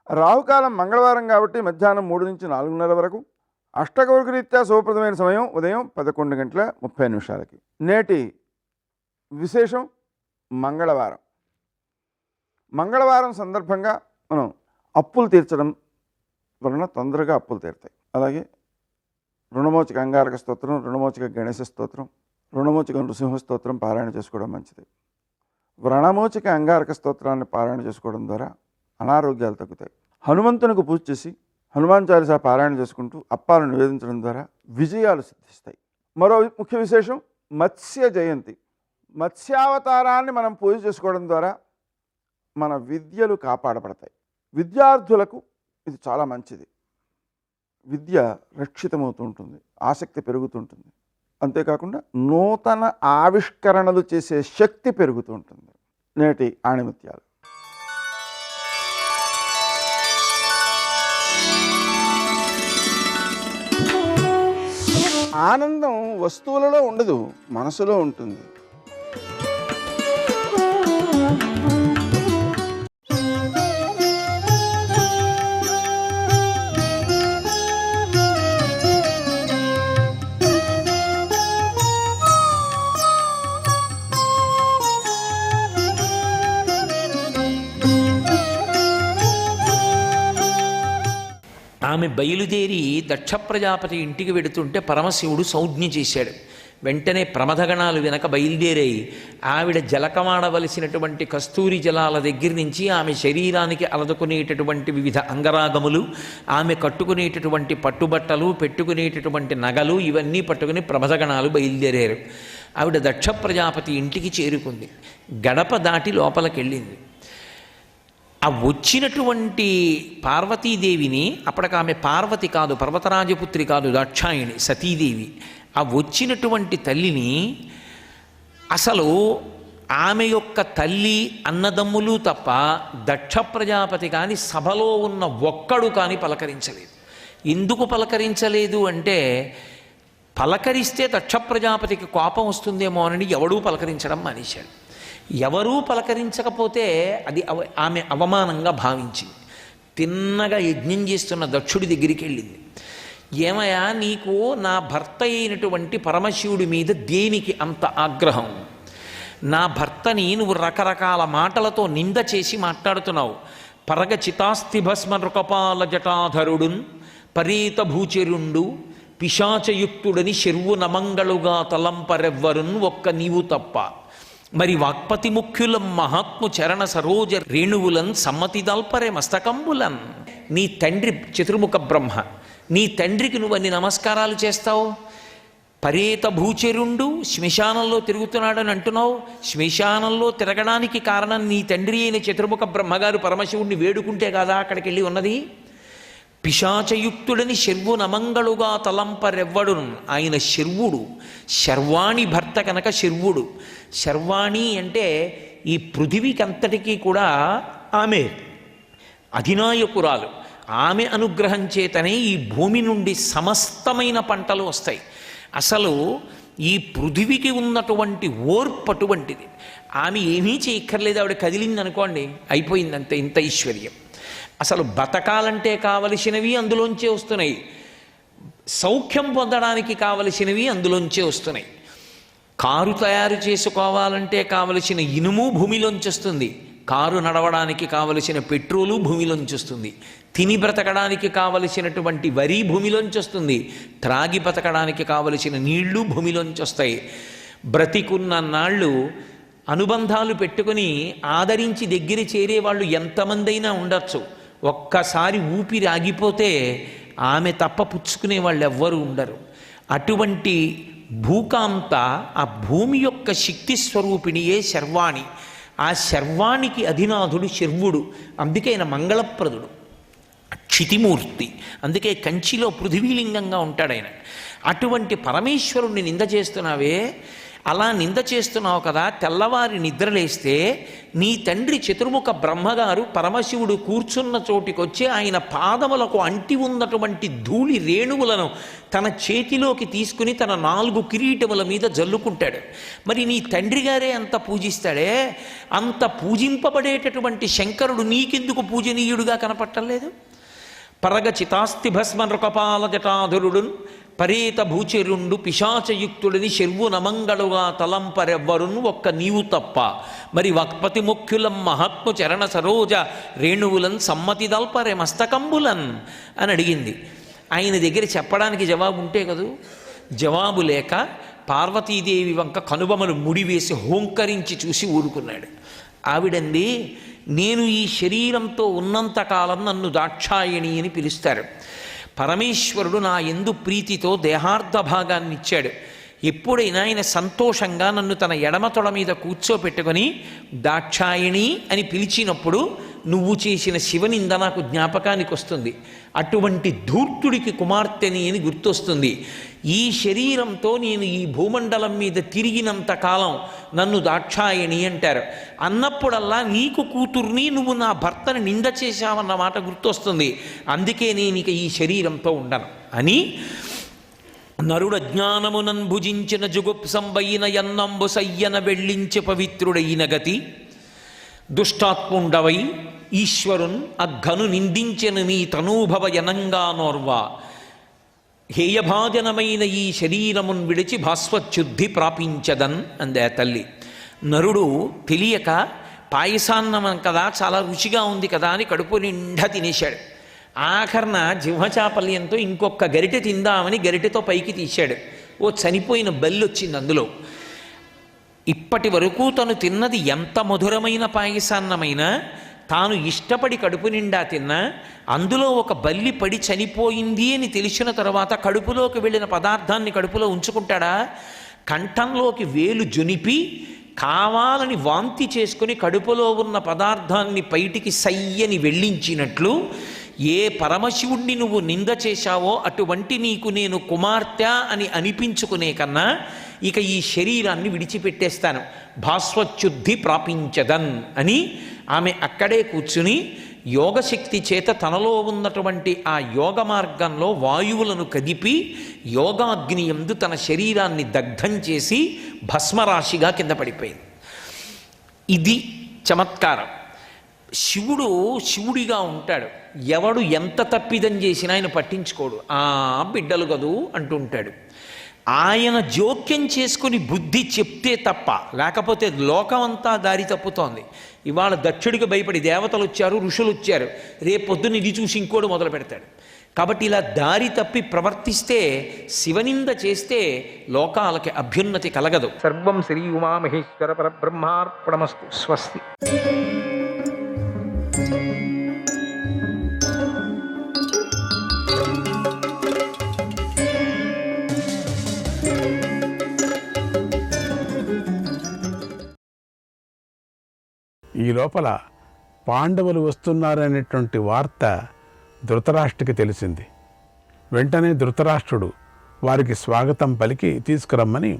రాహుకాలం మంగళవారం కాబట్టి మధ్యాహ్నం 3 నుంచి 4:30 వరకు. అష్టగౌరకరీత్యా శుభప్రదమైన సమయం ఉదయం 11:30. నేటి విశేషం మంగళవారం. మంగళవారం సందర్భంగా మనం అప్పులు తీర్చడం వలన తొందరగా అప్పులు తీరుతాయి. అలాగే రుణమోచక అంగారక స్తోత్రం, రుణమోచక గణేశ స్తోత్రం, రుణమోచక నృసింహ స్తోత్రం పారాయణ చేసుకోవడం మంచిది. వ్రణమోచక అంగారక స్తోత్రాన్ని పారాయణ చేసుకోవడం ద్వారా అనారోగ్యాలు తగ్గుతాయి. హనుమంతునికి పూజ చేసి హనుమాన్ చాలీసా పారాయణ చేసుకుంటూ అప్పాలను నివేదించడం ద్వారా విజయాలు సిద్ధిస్తాయి. మరో ముఖ్య విశేషం మత్స్య జయంతి. మత్స్యావతారాన్ని మనం పూజ చేసుకోవడం ద్వారా మన విద్యలు కాపాడబడతాయి. విద్యార్థులకు ఇది చాలా మంచిది. విద్య రక్షితమవుతూ ఉంటుంది, ఆసక్తి పెరుగుతుంటుంది. అంతేకాకుండా నూతన ఆవిష్కరణలు చేసే శక్తి పెరుగుతూ ఉంటుంది. నేటి ఆణిముత్యాలు. ఆనందం వస్తువులలో ఉండదు, మనసులో ఉంటుంది. ఆమె బయలుదేరి దక్ష ప్రజాపతి ఇంటికి వెడుతుంటే పరమశివుడు సంజ్ఞ చేశాడు. వెంటనే ప్రమథగణాలు వెనక బయలుదేరాయి. ఆవిడ జలకమాడవలసినటువంటి కస్తూరి జలాల దగ్గర నుంచి ఆమె శరీరానికి అలదుకునేటటువంటి వివిధ అంగరాగములు, ఆమె కట్టుకునేటటువంటి పట్టుబట్టలు, పెట్టుకునేటటువంటి నగలు ఇవన్నీ పట్టుకుని ప్రమథగణాలు బయలుదేరారు. ఆవిడ దక్ష ప్రజాపతి ఇంటికి చేరుకుంది. గడప దాటి లోపలికెళ్ళింది. ఆ వచ్చినటువంటి పార్వతీదేవిని, అప్పటికి ఆమె పార్వతి కాదు, పర్వతరాజపుత్రి కాదు, దాక్షాయిణి సతీదేవి. ఆ వచ్చినటువంటి తల్లిని అసలు ఆమె యొక్క తల్లి అన్నదమ్ములు తప్ప దక్ష ప్రజాపతి కానీ సభలో ఉన్న ఒక్కడు కానీ పలకరించలేదు. ఎందుకు పలకరించలేదు అంటే పలకరిస్తే దక్ష ప్రజాపతికి కోపం వస్తుందేమో అని ఎవడూ పలకరించడం మానేశాడు. ఎవరూ పలకరించకపోతే అది ఆమె అవమానంగా భావించింది. తిన్నగా యజ్ఞం చేస్తున్న దక్షుడి దగ్గరికి వెళ్ళింది. ఏమయ్యా, నీకు నా భర్త అయినటువంటి పరమశివుడి మీద దేనికి అంత ఆగ్రహం? నా భర్తని నువ్వు రకరకాల మాటలతో నింద చేసి మాట్లాడుతున్నావు. పరగ చితాస్థిభస్మ నృకపాల జటాధరుడున్ పరీత భూచరుండు పిశాచయుక్తుడని శర్వు నమంగళుగా తలంపరెవ్వరున్ ఒక్క నీవు తప్ప. మరి వాక్పతి ముఖ్యులం మహాత్ము చరణ సరోజ రేణువులన్ సమ్మతిదల్పరే మస్తకంబులన్. నీ తండ్రి చతుర్ముఖ బ్రహ్మ, నీ తండ్రికి నువ్వు అన్ని నమస్కారాలు చేస్తావు. పరేత భూచరుండు శ్మశానంలో తిరుగుతున్నాడని అంటున్నావు. శ్మశానంలో తిరగడానికి కారణం నీ తండ్రి అయిన చతుర్ముఖ బ్రహ్మగారు పరమశివుడిని వేడుకుంటే కదా అక్కడికి వెళ్ళి ఉన్నది. పిశాచయుక్తుడని శర్వు నమంగళుగా తలంపరెవ్వడును. ఆయన శర్వుడు, శర్వాణి భర్త కనుక శర్వుడు. శర్వాణి అంటే ఈ పృథివీకంతటికీ కూడా ఆమె అధినాయకురాలు. ఆమె అనుగ్రహం చేతనే ఈ భూమి నుండి సమస్తమైన పంటలు వస్తాయి. అసలు ఈ పృథివికి ఉన్నటువంటి ఓర్పు అటువంటిది. ఆమె ఏమీ చేయక్కర్లేదు. ఆవిడ కదిలింది అనుకోండి, అయిపోయిందంతే. ఇంత ఐశ్వర్యం. అసలు బతకాలంటే కావలసినవి అందులోంచే వస్తున్నాయి, సౌఖ్యం పొందడానికి కావలసినవి అందులోంచే వస్తున్నాయి. కారు తయారు చేసుకోవాలంటే కావలసిన ఇనుము భూమిలోంచి వస్తుంది, కారు నడవడానికి కావలసిన పెట్రోలు భూమిలోంచి వస్తుంది, తిని బ్రతకడానికి కావలసినటువంటి వరి భూమిలోంచి వస్తుంది, త్రాగి బ్రతకడానికి కావలసిన నీళ్లు భూమిలోంచి వస్తాయి. బ్రతికున్న నాళ్ళు అనుబంధాలు పెట్టుకుని ఆదరించి దగ్గర చేరేవాళ్ళు ఎంతమంది అయినా ఉండొచ్చు. ఒక్కసారి ఊపిరి ఆగిపోతే ఆమె తప్ప పుచ్చుకునే వాళ్ళు ఎవ్వరూ ఉండరు. అటువంటి భూకాంత, ఆ భూమి యొక్క శక్తి స్వరూపిణియే శర్వాణి. ఆ శర్వానికి అధినాథుడు శర్వుడు, అందుకే ఆయన మంగళప్రదుడు, క్షితిమూర్తి. అందుకే కంచిలో పృథివీలింగంగా ఉంటాడు ఆయన. అటువంటి పరమేశ్వరుణ్ణి నింద చేస్తున్నావే, అలా నింద చేస్తున్నావు కదా. తెల్లవారి నిద్రలేస్తే నీ తండ్రి చతుర్ముఖ బ్రహ్మగారు పరమశివుడు కూర్చున్న చోటికొచ్చి ఆయన పాదములకు అంటి ఉన్నటువంటి ధూళి రేణువులను తన చేతిలోకి తీసుకుని తన 4 కిరీటముల మీద జల్లుకుంటాడు. మరి నీ తండ్రి గారే అంత పూజిస్తాడే, అంత పూజింపబడేటటువంటి శంకరుడు నీకెందుకు పూజనీయుడుగా కనపట్టలేదు? పరగ చితాస్తి భస్మ నృకపాల జటాధురుడున్ పరేత భూచరుండు పిశాచయుక్తుడిని శర్వు నమంగళుగా తలంపరెవ్వరును ఒక్క నీవు తప్ప. మరి వక్పతి ముఖ్యులం మహాత్ము చరణ సరోజ రేణువులన్ సమ్మతి దల్పరే మస్తకంబులన్ అని అడిగింది. ఆయన దగ్గర చెప్పడానికి జవాబు ఉంటే కదూ. జవాబు లేక పార్వతీదేవి వంక కనుబొమలు ముడివేసి హోంకరించి చూసి ఊరుకున్నాడు. ఆవిడంది, నేను ఈ శరీరంతో ఉన్నంతకాలం నన్ను దాక్షాయణి అని పిలుస్తారు. పరమేశ్వరుడు నా యందు ప్రీతితో దేహార్థ భాగాన్ని ఇచ్చాడు. ఎప్పుడైనా ఆయన సంతోషంగా నన్ను తన ఎడమ తొడ మీద కూర్చోపెట్టుకొని దాక్షాయణి అని పిలిచినప్పుడు నువ్వు చేసిన శివనింద నాకు జ్ఞాపకానికి వస్తుంది. అటువంటి ధూర్తుడికి కుమార్తెని అని గుర్తొస్తుంది. ఈ శరీరంతో నేను ఈ భూమండలం మీద తిరిగినంతకాలం నన్ను దాక్షాయణి అంటారు. అన్నప్పుడల్లా నీకు కూతుర్ని, నువ్వు నా భర్తని నింద చేశావన్న మాట గుర్తొస్తుంది. అందుకే నేను ఇక ఈ శరీరంతో ఉండను అని నరుడ జ్ఞానమునన్ భుజించిన జుగుప్సంబైన యన్నంబు సయ్యన వెళ్ళించి పవిత్రుడైన గతి దుష్టాత్ముండవై ఈశ్వరున్ అఘను నిందించిన నీ తనూభవ యనంగా నోర్వా హేయభాజనమైన ఈ శరీరమున్ విడిచి భాస్వచ్యుద్ధి ప్రాపించదన్ అందే తల్లి. నరుడు తెలియక పాయసాన్నం కదా, చాలా రుచిగా ఉంది కదా అని కడుపు నిండా తినేశాడు. ఆఖరణ జిహ్వచాపల్యంతో ఇంకొక గరిటె తిందామని గరిటెతో పైకి తీశాడు. ఓ చనిపోయిన బల్లి వచ్చింది అందులో. ఇప్పటి వరకు తను తిన్నది ఎంత మధురమైన పాయసాన్నమైనా, తాను ఇష్టపడి కడుపు నిండా తిన్నా అందులో ఒక బల్లి పడి చనిపోయింది అని తెలిసిన తర్వాత కడుపులోకి వెళ్ళిన పదార్థాన్ని కడుపులో ఉంచుకుంటాడా? కంఠంలోకి వేలు జొనిపి కావాలని వాంతి చేసుకుని కడుపులో ఉన్న పదార్థాన్ని బయటికి సయ్యని వెళ్ళించినట్లు ఏ పరమశివుణ్ణి నువ్వు నింద చేశావో అటువంటి నీకు నేను కుమార్తె అని అనిపించుకునే కన్నా ఇక ఈ శరీరాన్ని విడిచిపెట్టేస్తాను, భాస్వచ్యుద్ధి ప్రాపించదన్ అని ఆమె అక్కడే కూర్చుని యోగశక్తి చేత తనలో ఉన్నటువంటి ఆ యోగ మార్గంలో వాయువులను కదిపి యోగాగ్ని యందు తన శరీరాన్ని దగ్ధం చేసి భస్మరాశిగా కింద పడిపోయింది. ఇది చమత్కారం. శివుడు శివుడిగా ఉంటాడు. ఎవడు ఎంత తప్పిదం చేసినా ఆయన పట్టించుకోడు. బిడ్డలు కదూ అంటుంటాడు. ఆయన జోక్యం చేసుకుని బుద్ధి చెప్తే తప్ప, లేకపోతే లోకమంతా దారి తప్పుతోంది. ఇవాళ దక్షుడికి భయపడి దేవతలు వచ్చారు, ఋషులు వచ్చారు, రేపొద్దున ఇది చూసి ఇంకోడు మొదలు పెడతాడు. కాబట్టి ఇలా దారి తప్పి ప్రవర్తిస్తే, శివనింద చేస్తే లోకాలకి అభ్యున్నతి కలగదు. సర్వం శ్రీ ఉమామహేశ్వర పరబ్రహ్మార్పణమస్తు. స్వస్తి. ఈ లోపల పాండవులు వస్తున్నారనేటువంటి వార్త ధృతరాష్ట్రుడికి తెలిసింది. వెంటనే ధృతరాష్ట్రుడు వారికి స్వాగతం పలికి తీసుకురమ్మని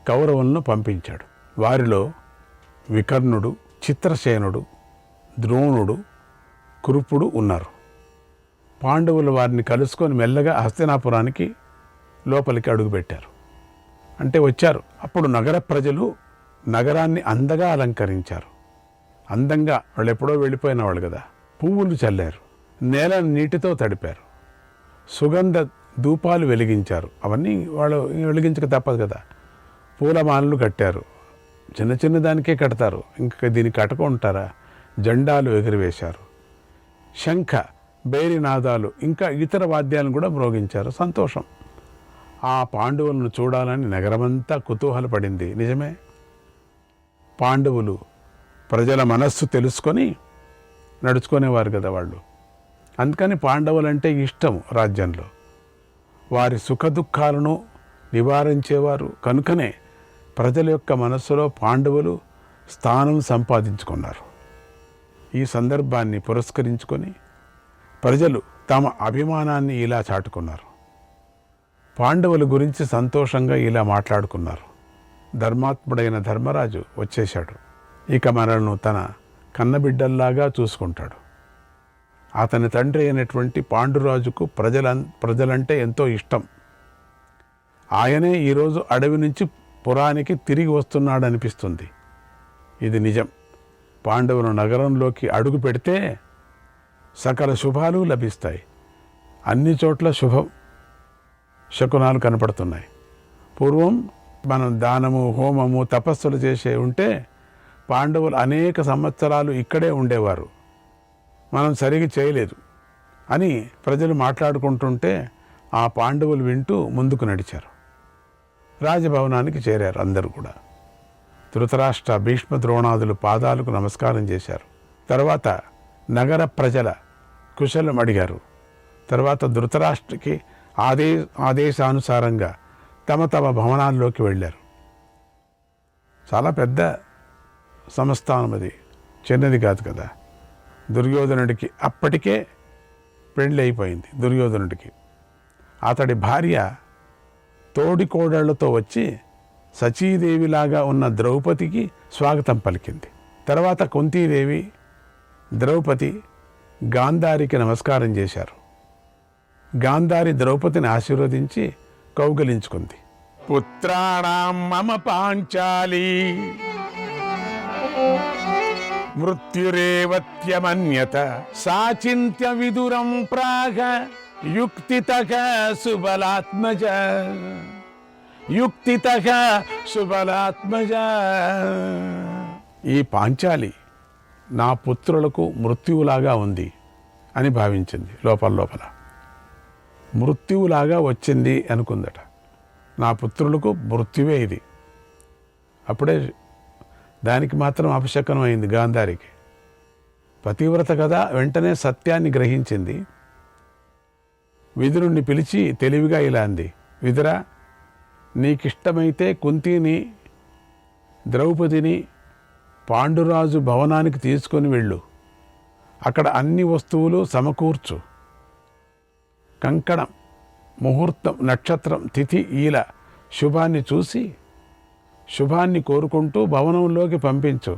కౌరవులను పంపించాడు. వారిలో వికర్ణుడు, చిత్రసేనుడు, ద్రోణుడు, కురుపుడు ఉన్నారు. పాండవులు వారిని కలుసుకొని మెల్లగా హస్తినాపురానికి లోపలికి అడుగుపెట్టారు. అంటే వచ్చారు. అప్పుడు నగర ప్రజలు నగరాన్ని అందంగా అలంకరించారు. అందంగా, వాళ్ళు ఎప్పుడో వెళ్ళిపోయిన వాళ్ళు కదా, పువ్వులు చల్లారు, నేలను నీటితో తడిపారు, సుగంధ ధూపాలు వెలిగించారు. అవన్నీ వాళ్ళు వెలిగించక తప్పదు కదా. పూలమాలలు కట్టారు, చిన్న చిన్న దానికే కడతారు, ఇంకా దీన్ని కట్టుకుంటారా? జెండాలు ఎగురవేశారు, శంఖ బేరినాదాలు ఇంకా ఇతర వాద్యాలను కూడా మ్రోగించారు. సంతోషం. ఆ పాండవులను చూడాలని నగరమంతా కుతూహలపడింది. నిజమే, పాండవులు ప్రజల మనస్సు తెలుసుకొని నడుచుకునేవారు కదా వాళ్ళు. అందుకని పాండవులంటే ఇష్టం రాజ్యంలో. వారి సుఖదుఖాలను నివారించేవారు కనుకనే ప్రజల యొక్క మనస్సులో పాండవులు స్థానం సంపాదించుకున్నారు. ఈ సందర్భాన్ని పురస్కరించుకొని ప్రజలు తమ అభిమానాన్ని ఇలా చాటుకున్నారు. పాండవుల గురించి సంతోషంగా ఇలా మాట్లాడుకున్నారు. ధర్మాత్ముడైన ధర్మరాజు వచ్చేశాడు, ఇక మనలను తన కన్నబిడ్డల్లాగా చూసుకుంటాడు. అతని తండ్రి అయినటువంటి పాండురాజుకు ప్రజలంటే ఎంతో ఇష్టం. ఆయనే ఈరోజు అడవి నుంచి పురానికి తిరిగి వస్తున్నాడనిపిస్తుంది. ఇది నిజం. పాండవులు నగరంలోకి అడుగు పెడితే సకల శుభాలు లభిస్తాయి. అన్ని చోట్ల శుభం శకునాలు కనపడుతున్నాయి. పూర్వం మనం దానము, హోమము, తపస్సులు చేసే ఉంటే పాండవులు అనేక సంవత్సరాలు ఇక్కడే ఉండేవారు. మనం సరిగా చేయలేదు అని ప్రజలు మాట్లాడుకుంటుంటే ఆ పాండవులు వింటూ ముందుకు నడిచారు. రాజభవనానికి చేరారు. అందరూ కూడా ధృతరాష్ట్ర, భీష్మ, ద్రోణాదులు పాదాలకు నమస్కారం చేశారు. తర్వాత నగర ప్రజల కుశలం అడిగారు. తర్వాత ధృతరాష్ట్రకి ఆదేశానుసారంగా తమ తమ భవనాల్లోకి వెళ్ళారు. చాలా పెద్ద సంస్థానం అది, చిన్నది కాదు కదా. దుర్యోధనుడికి అప్పటికే పెళ్ళి అయిపోయింది. దుర్యోధనుడికి అతడి భార్య తోడికోడళ్లతో వచ్చి సచీదేవిలాగా ఉన్న ద్రౌపదికి స్వాగతం పలికింది. తర్వాత కుంతీదేవి, ద్రౌపది గాంధారికి నమస్కారం చేశారు. గాంధారి ద్రౌపదిని ఆశీర్వదించి కౌగలించుకుంది. పుత్రాణం మమ పాంచాలి మృత్యురేవత్యమన్యత సాచింత్య విదురం ప్రాగ యుక్తితః సుబలాత్మజ యుక్తితః సుబలాత్మజ. ఈ పాంచాలి నా పుత్రులకు మృత్యువులాగా ఉంది అని భావించింది. లోపల మృత్యువులాగా వచ్చింది అనుకుందట. నా పుత్రులకు మృత్యువే ఇది. అప్పుడే దానికి మాత్రం అపశకనం అయింది గాంధారికి. పతివ్రత కదా, వెంటనే సత్యాన్ని గ్రహించింది. విదురుణ్ణి పిలిచి తెలివిగా ఇలా అంది, విదురా, నీకిష్టమైతే కుంతిని, ద్రౌపదిని పాండురాజు భవనానికి తీసుకొని వెళ్ళు. అక్కడ అన్ని వస్తువులు సమకూర్చు. కంకణం, ముహూర్తం, నక్షత్రం, తిథి, ఈల శుభాన్ని చూసి శుభాన్ని కోరుకుంటూ భవనంలోకి పంపించు.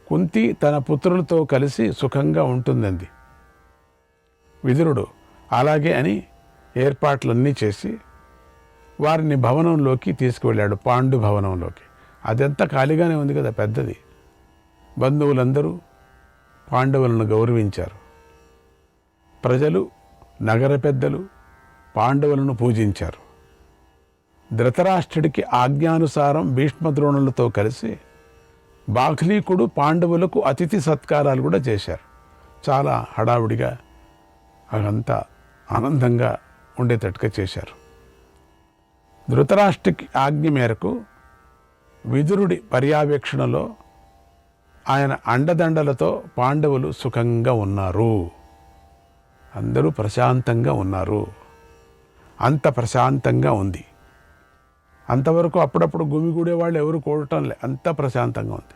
కుంతి తన పుత్రులతో కలిసి సుఖంగా ఉంటుందంది. విదురుడు అలాగే అని ఏర్పాట్లన్నీ చేసి వారిని భవనంలోకి తీసుకువెళ్ళాడు, పాండు భవనంలోకి. అదంతా ఖాళీగానే ఉంది కదా, పెద్దది. బంధువులందరూ పాండవులను గౌరవించారు. ప్రజలు, నగర పెద్దలు పాండవులను పూజించారు. ధృతరాష్ట్రుడికి ఆజ్ఞానుసారం భీష్మద్రోణులతో కలిసి బాహ్లీకుడు పాండవులకు అతిథి సత్కారాలు కూడా చేశారు. చాలా హడావుడిగా అదంతా ఆనందంగా ఉండేటట్టుగా చేశారు. ధృతరాష్ట్రుడికి ఆజ్ఞ మేరకు విదురుడి పర్యవేక్షణలో ఆయన అండదండలతో పాండవులు సుఖంగా ఉన్నారు. అందరూ ప్రశాంతంగా ఉన్నారు. అంత ప్రశాంతంగా ఉంది. అంతవరకు అప్పుడప్పుడు గుమిగూడే వాళ్ళు ఎవరు కూడటంలే, అంత ప్రశాంతంగా ఉంది.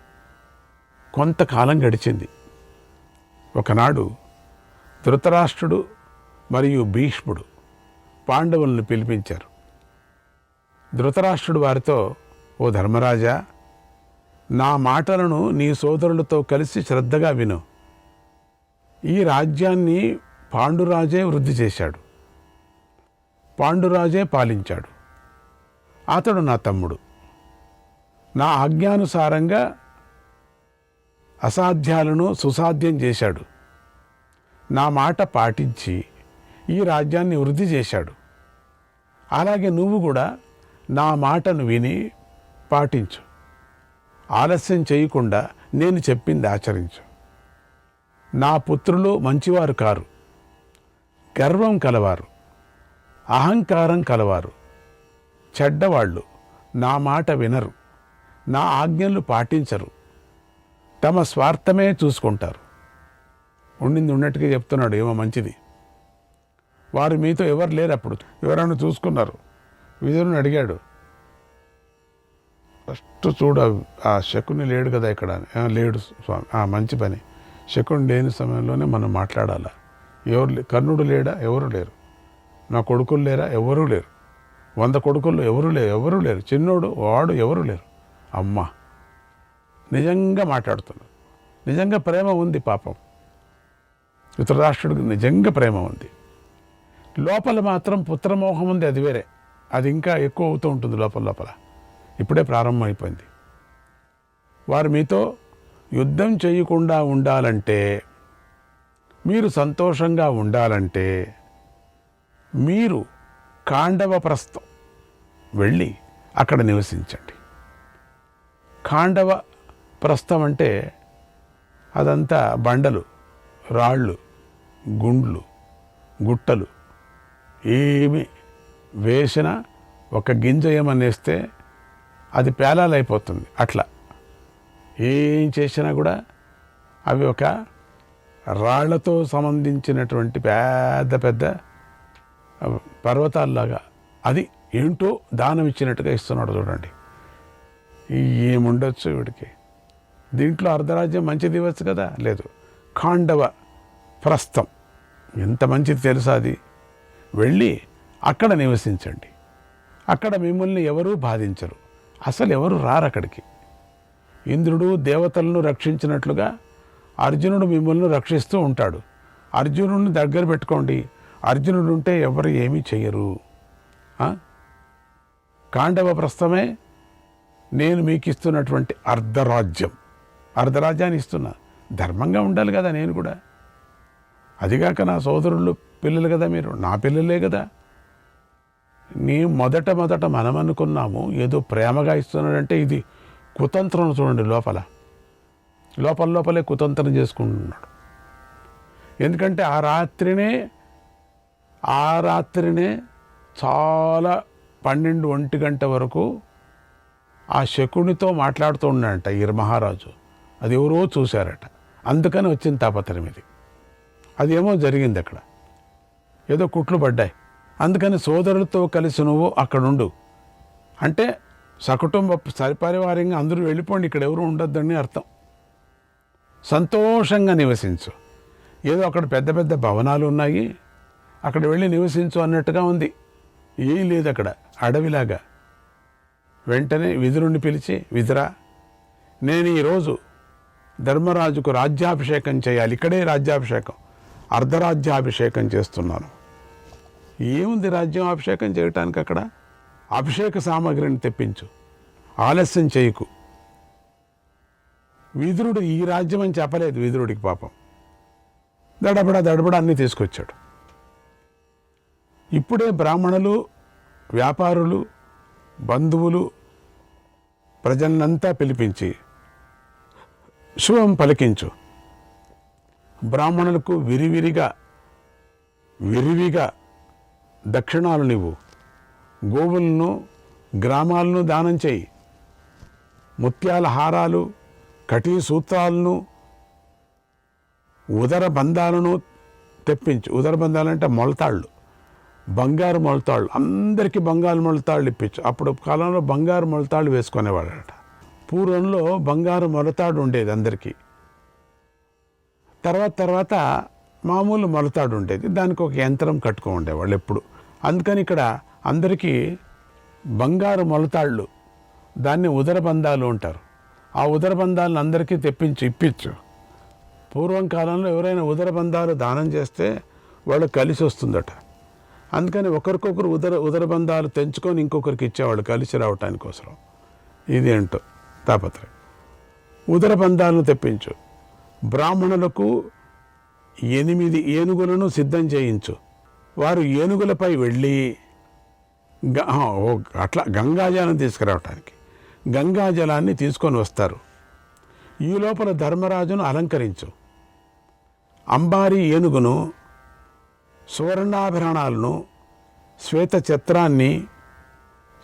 కొంతకాలం గడిచింది. ఒకనాడు ధృతరాష్ట్రుడు మరియు భీష్ముడు పాండవులను పిలిపించారు. ధృతరాష్ట్రుడు వారితో, ఓ ధర్మరాజా, నా మాటలను నీ సోదరులతో కలిసి శ్రద్ధగా విను. ఈ రాజ్యాన్ని పాండురాజే వృద్ధి చేశాడు, పాండురాజే పాలించాడు. అతడు నా తమ్ముడు. నా ఆజ్ఞానుసారంగా అసాధ్యాలను సుసాధ్యం చేశాడు. నా మాట పాటించి ఈ రాజ్యాన్ని వృద్ధి చేశాడు. అలాగే నువ్వు కూడా నా మాటను విని పాటించు. ఆలస్యం చేయకుండా నేను చెప్పింది ఆచరించు. నా పుత్రులు మంచివారు కారు, గర్వం కలవారు, అహంకారం కలవారు, చెడ్డవాళ్ళు, నా మాట వినరు, నా ఆజ్ఞలు పాటించరు, తమ స్వార్థమే చూసుకుంటారు. ఉండింది ఉన్నట్టుగా చెప్తున్నాడు, ఏమో మంచిది. వారు మీతో ఎవరు లేరు, అప్పుడు ఎవరైనా చూసుకున్నారు. విదురుని అడిగాడు, ఫస్ట్ చూడ ఆ శకుని లేడు కదా ఇక్కడ. లేడు స్వామి. మంచి పని. శకుని లేని సమయంలోనే మనం మాట్లాడాలా. ఎవరు కర్ణుడు లేడా? ఎవరు లేరు. నా కొడుకులు లేరా? ఎవరూ లేరు. 100 కొడుకుల్లో ఎవరు లేరు. చిన్నోడు వాడు ఎవరు లేరు. అమ్మ నిజంగా మాట్లాడుతున్నాడు. నిజంగా ప్రేమ ఉంది పాపం. ధృతరాష్ట్రుడికి నిజంగా ప్రేమ ఉంది. లోపల మాత్రం పుత్రమోహం ఉంది, అది వేరే. అది ఇంకా ఎక్కువ అవుతూ ఉంటుంది లోపల. ఇప్పుడే ప్రారంభం అయిపోయింది. వారు మీతో యుద్ధం చేయకుండా ఉండాలంటే, మీరు సంతోషంగా ఉండాలంటే, మీరు ఖాండవప్రస్థం వెళ్ళి అక్కడ నివసించండి. ఖాండవప్రస్థం అంటే అదంతా బండలు, రాళ్ళు, గుండ్లు, గుట్టలు. ఏమి వేసిన ఒక గింజ ఏమనేస్తే అది పేలాలైపోతుంది. అట్లా ఏం చేసినా కూడా అవి ఒక రాళ్లతో సంబంధించినటువంటి పెద్ద పెద్ద పర్వతాల్లాగా. అది ఏంటో దానం ఇచ్చినట్టుగా ఇస్తున్నాడు చూడండి. ఏముండొచ్చు వీడికి. దీంట్లో అర్ధరాజ్యం మంచిది ఇవ్వచ్చు కదా, లేదు. ఖాండవ ప్రస్థం ఎంత మంచిది తెలుసా అది. వెళ్ళి అక్కడ నివసించండి. అక్కడ మిమ్మల్ని ఎవరూ బాధించరు. అసలు ఎవరు రారు అక్కడికి. ఇంద్రుడు దేవతలను రక్షించినట్లుగా అర్జునుడు మిమ్మల్ని రక్షిస్తూ ఉంటాడు. అర్జునుడిని దగ్గర పెట్టుకోండి. అర్జునుడు ఉంటే ఎవరు ఏమీ చెయ్యరు. ఖాండవ ప్రస్థమే నేను మీకు ఇస్తున్నటువంటి అర్ధరాజ్యం. అర్ధరాజ్యాన్ని ఇస్తున్నా. ధర్మంగా ఉండాలి కదా నేను కూడా. అదిగాక నా సోదరులు పిల్లలు కదా, మీరు నా పిల్లలే కదా. నీ మొదట మనం అనుకున్నాము ఏదో ప్రేమగా ఇస్తున్నాడంటే, ఇది కుతంత్రం. చూడండి లోపలే కుతంత్రం చేసుకుంటున్నాడు. ఎందుకంటే ఆ రాత్రినే చాలా 12-1 గంట వరకు ఆ శకునితో మాట్లాడుతూ ఉన్నాడంట ఈ మహారాజు. అది ఎవరో చూశారట. అందుకని వచ్చిన తాపత్రయం ఇది. అదేమో జరిగింది అక్కడ, ఏదో కుట్లు పడ్డాయి. అందుకని సోదరులతో కలిసి నువ్వు అక్కడుండు అంటే సకుటుంబ సరిపరివారంగా అందరూ వెళ్ళిపోండి, ఇక్కడ ఎవరు ఉండొద్దని అర్థం. సంతోషంగా నివసించు. ఏదో అక్కడ పెద్ద పెద్ద భవనాలు ఉన్నాయి, అక్కడ వెళ్ళి నివసించు అన్నట్టుగా ఉంది. ఏం లేదు అక్కడ, అడవిలాగా. వెంటనే విదురుణ్ణి పిలిచి, విదురా, నేను ఈరోజు ధర్మరాజుకు రాజ్యాభిషేకం చేయాలి. ఇక్కడే రాజ్యాభిషేకం, అర్ధరాజ్యాభిషేకం చేస్తున్నాను. ఏముంది రాజ్యం అభిషేకం చేయటానికి? అక్కడ అభిషేక సామాగ్రిని తెప్పించు, ఆలస్యం చేయకు. విదురుడు ఈ రాజ్యం అని చెప్పలేదు విదురుడికి. పాపం దడబడ అన్నీ తీసుకొచ్చాడు. ఇప్పుడే బ్రాహ్మణులు, వ్యాపారులు, బంధువులు, ప్రజలంతా పిలిపించి శుభం పలికించు. బ్రాహ్మణులకు విరివిగా దక్షిణాలు నీవు. గోవులను, గ్రామాలను దానం చేయి. ముత్యాల హారాలు, కటీ సూత్రాలను, ఉదర బంధాలను తెప్పించు. ఉదర బంధాలంటే మొలతాళ్ళు, బంగారు మొలతాళ్ళు. అందరికీ బంగారు మొలతాళ్ళు ఇప్పించు. అప్పుడు కాలంలో బంగారు మొలతాళ్ళు వేసుకునేవాడట. పూర్వంలో బంగారు మొలతాడు ఉండేది అందరికీ. తర్వాత మామూలు మొలతాడు ఉండేది, దానికి ఒక యంత్రం కట్టుకో ఉండేవాళ్ళు ఎప్పుడు. అందుకని ఇక్కడ అందరికీ బంగారు మొలతాళ్ళు, దాన్ని ఉదరబంధాలు అంటారు. ఆ ఉదరబంధాలను అందరికీ ఇప్పించు. పూర్వం కాలంలో ఎవరైనా ఉదరబంధాలు దానం చేస్తే వాళ్ళు కలిసి వస్తుందట. అందుకని ఒకరికొకరు ఉదరబంధాలు తెంచుకొని ఇంకొకరికి ఇచ్చేవాళ్ళు కలిసి రావటానికి కోసం. ఇది ఏంటో తాపత్రయం. ఉదరబంధాలను తెప్పించు. బ్రాహ్మణులకు 8 ఏనుగులను సిద్ధం చేయించు. వారు ఏనుగులపై వెళ్ళి అట్లా గంగాజలం తీసుకురావటానికి గంగాజలాన్ని తీసుకొని వస్తారు. ఈ లోపల ధర్మరాజును అలంకరించు. అంబారీ ఏనుగును, సువర్ణాభరణాలను, శ్వేత ఛత్రాన్ని,